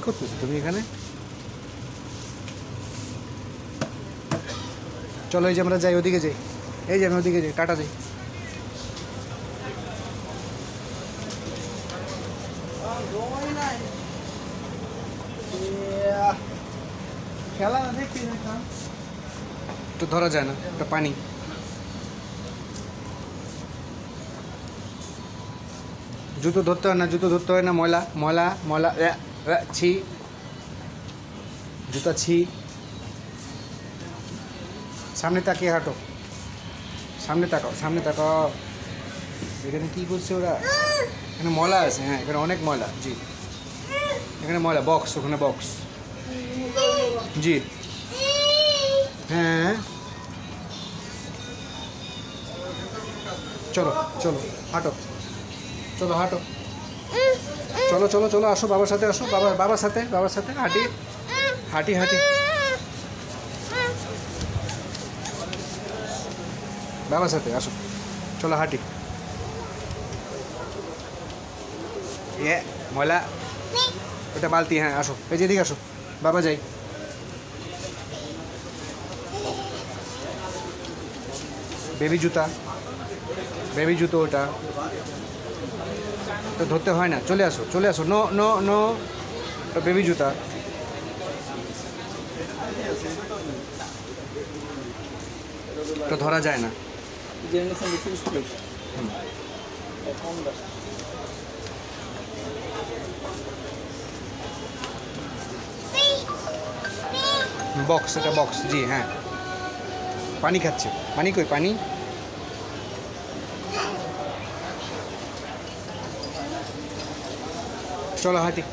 করতেছো তুমি এখানে? চলো এই যে আমরা যাই, ওদিকে যাই। এই যে আমি ওদিকে যাই, টাটা যাই। খেলা না দেখি না, তো ধরা যায় না, এটা পানি। জুতো ধরতে হয় না, জুতো ধরতে হয় না, ময়লা ময়লা ময়লা, ছি, জুতা ছি। সামনে তাকিয়ে হাঁটো, সামনে তাকাও, সামনে তাকাও। এখানে কী করছে ওরা? এখানে ময়লা আছে, হ্যাঁ এখানে অনেক ময়লা। জি, এখানে ময়লা, বক্স, ওখানে বক্স। জি হ্যাঁ, চলো চলো হাঁটো, চলো হাঁটো, চলো চলো চলো, আসো বাবার সাথে, আসো বাবার সাথে, বাবার সাথে হাঁটি হাঁটি হাঁটি, বাবার সাথে আসো, চলো হাঁটি। ময়লা, ওটা বালতি, হ্যাঁ আসো, এই যে এদিকে আসো, বাবা যাই। বেবি জুতা, বেবি জুতো ওটা তো ধরতে হয় না, চলে আসো চলে আসো। নো নো নো, বেবি জুতা। তো ধরা যায় না। বক্স, এটা বক্স, জি হ্যাঁ। পানি খাচ্ছে, পানি কই পানি? চলো হাঁটি।